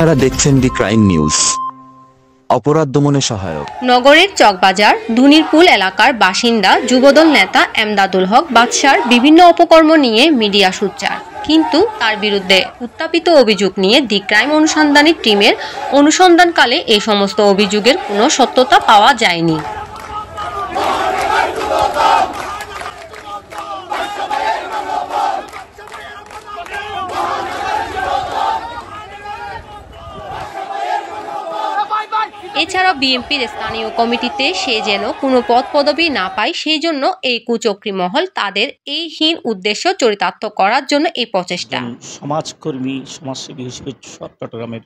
আপনারা দেখছেন দি crime news, অপরাধ দমনে সহায়ক। নগরের চকবাজার ধুনিরপুল এলাকার বাসিন্দা যুবদল নেতা এমদাদুল হক বাদশার বিভিন্ন অপকর্ম নিয়ে মিডিয়া সোচ্চার, কিন্তু তার বিরুদ্ধে উত্থাপিত অভিযোগ নিয়ে দি ক্রাইম অনুসন্ধানী টিমের অনুসন্ধানকালে এই সমস্ত অভিযোগের কোনো সত্যতা পাওয়া যায়নি। এছাড়া বিএনপির স্থানীয় কমিটিতে সে যেন কোনো পদ পদবি না পায়, সেই জন্য এই কুচক্রী মহল তাদের এই হীন উদ্দেশ্য চরিতার্থ করার জন্য এই প্রচেষ্টা। সমাজকর্মী, সমাজসেবী হিসেবে চট্টগ্রামের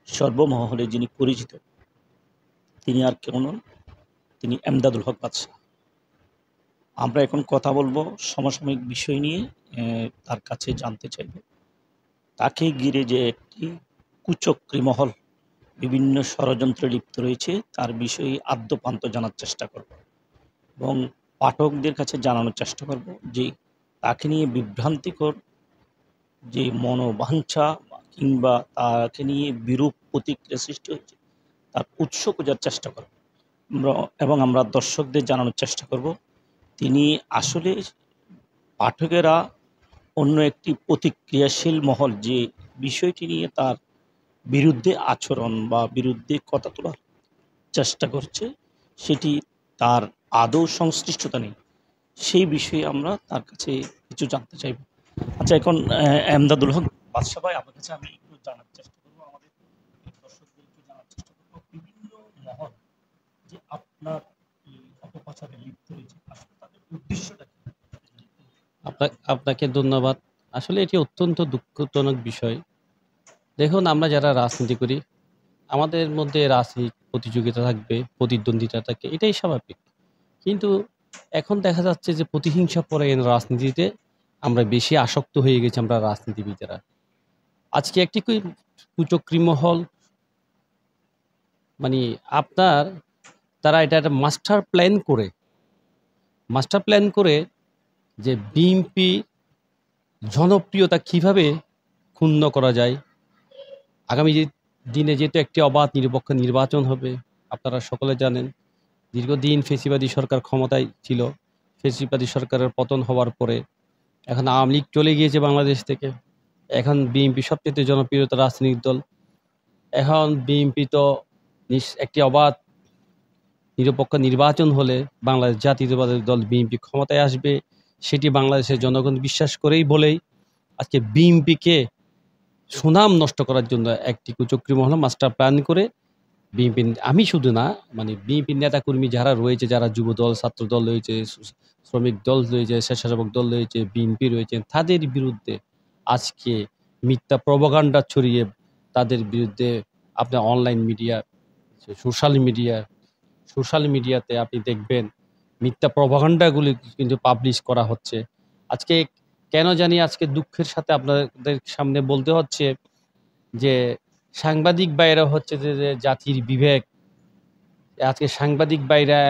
সর্বমহলে যিনি পরিচিত, তিনি আর কেউ নন, তিনি এমদাদুল হক বাদশা। আমরা এখন কথা বলবো সমসাময়িক বিষয় নিয়ে, তার কাছে জানতে চাইব তাকে ঘিরে যে একটি কুচক্রী মহল বিভিন্ন ষড়যন্ত্রে লিপ্ত রয়েছে তার বিষয়ে আদ্যপান্ত জানার চেষ্টা করব এবং পাঠকদের কাছে জানানোর চেষ্টা করব যে তাকে নিয়ে বিভ্রান্তিকর যে মনোবাঞ্ছা কিংবা তাকে নিয়ে বিরূপ প্রতিক্রিয়া সৃষ্টি হচ্ছে তার উৎস খোঁজার চেষ্টা করব এবং আমরা দর্শকদের জানানোর চেষ্টা করব তিনি আসলে পাঠকেরা অন্য একটি প্রতিক্রিয়াশীল মহল যে বিষয়টি নিয়ে তার বিরুদ্ধে আচরণ বা বিরুদ্ধে কথা তোলার চেষ্টা করছে সেটি তার আদৌ সংশ্লিষ্টতা নেই, সেই বিষয়ে আমরা তার কাছে কিছু জানতে চাইব। আচ্ছা, এখন এমদাদুল হক বাদশা ভাই, আপনার কাছে আমি একটু জানার চেষ্টা করবো, আমাদের দর্শকদের একটু জানার চেষ্টা করবো বিভিন্ন মহল যে আপনার অপপ্রচারে লিপ্ত হয়েছে, আসলে তাদের উদ্দেশ্যটা কি? আপনাকে ধন্যবাদ। আসলে এটি অত্যন্ত দুঃখজনক বিষয়। দেখুন, আমরা যারা রাজনীতি করি আমাদের মধ্যে রাজনীতি প্রতিযোগিতা থাকবে, প্রতিদ্বন্দ্বিতা থাকবে, এটাই স্বাভাবিক। কিন্তু এখন দেখা যাচ্ছে যে প্রতিহিংসা পরায়ণ রাজনীতিতে আমরা বেশি আসক্ত হয়ে গেছি আমরা রাজনীতিবিদেরা। আজকে একটি কুচক্রী মহল মানে আপনার তারা এটা একটা মাস্টার প্ল্যান করে যে বিএনপি জনপ্রিয়তা কিভাবে ক্ষুণ্ণ করা যায়। আগামী দিনে যেহেতু একটি অবাধ নিরপেক্ষ নির্বাচন হবে, আপনারা সকলে জানেন দীর্ঘদিন ফেসিবাদী সরকার ক্ষমতায় ছিল। ফেসিবাদী সরকারের পতন হওয়ার পরে এখন আওয়ামী লীগ চলে গিয়েছে বাংলাদেশ থেকে। এখন বিএনপি সবচেয়ে জনপ্রিয় রাজনৈতিক দল। এখন বিএনপি তো একটি অবাধ নিরপেক্ষ নির্বাচন হলে বাংলাদেশ জাতীয়তাবাদী দল বিএনপি ক্ষমতায় আসবে, সেটি বাংলাদেশের জনগণ বিশ্বাস করেই বলেই আজকে বিএনপিকে সুনাম নষ্ট করার জন্য একটি কুচক্রী মহল মাস্টার প্ল্যান করে বিএনপি, আমি শুধু না, মানে বিএনপির নেতাকর্মী যারা রয়েছে, যারা যুব দল, ছাত্র দল রয়েছে, শ্রমিক দল রয়েছে, স্বেচ্ছাসেবক দল রয়েছে, বিএনপি রয়েছে, তাদের বিরুদ্ধে আজকে মিথ্যা প্রপাগান্ডা ছড়িয়ে তাদের বিরুদ্ধে আপনার অনলাইন মিডিয়া, সোশ্যাল মিডিয়াতে আপনি দেখবেন মিথ্যা প্রপাগান্ডাগুলি কিন্তু পাবলিশ করা হচ্ছে। আজকে কেন জানি আজকে দুঃখের সাথে আপনাদের সামনে বলতে হচ্ছে যে সাংবাদিক ভাইরা হচ্ছে যে জাতির বিবেক। আজকে সাংবাদিক ভাইরা,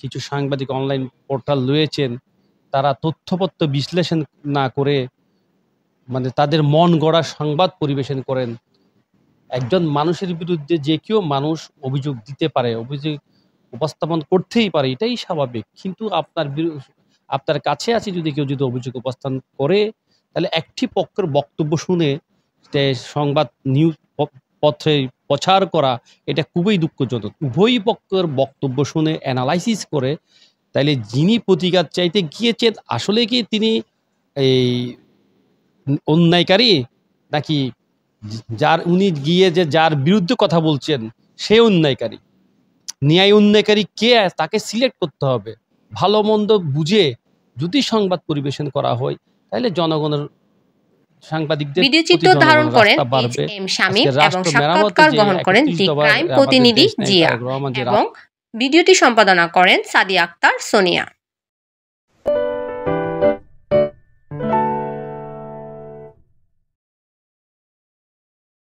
কিছু সাংবাদিক অনলাইন পোর্টাল রয়েছেন, তারা তথ্যপত্র বিশ্লেষণ না করে মানে তাদের মন গড়া সংবাদ পরিবেশন করেন। একজন মানুষের বিরুদ্ধে যে কেউ মানুষ অভিযোগ দিতে পারে, অভিযোগ উপস্থাপন করতেই পারে, এটাই স্বাভাবিক। কিন্তু আপনার কাছে আছে যদি কেউ যদি অভিযোগ উপস্থাপন করে, তাহলে একটি পক্ষের বক্তব্য শুনে সংবাদ নিউজ পত্রে প্রচার করা এটা খুবই দুঃখজনক। উভয় পক্ষের বক্তব্য শুনে অ্যানালাইসিস করে তাইলে যিনি প্রতিকার চাইতে গিয়েছেন আসলে কি তিনি এই অন্যায়কারী, নাকি উনি গিয়ে যে যার বিরুদ্ধে কথা বলছেন সে অন্যায়কারী। ন্যায় অন্যায়কারী কে তাকে সিলেক্ট করতে হবে। ভালো মন্দ বুঝে যদি সংবাদ পরিবেশন করা হয় তাহলে জনগণের সাংবাদিকদের ভিডিও চিত্র ধারণ করেন এম শামীম এবং সাক্ষাৎকার গ্রহণ করেন দি ক্রাইম প্রতিনিধি জিয়া এবং ভিডিওটি সম্পাদনা করেন সাদিয়া আক্তার সোনিয়া।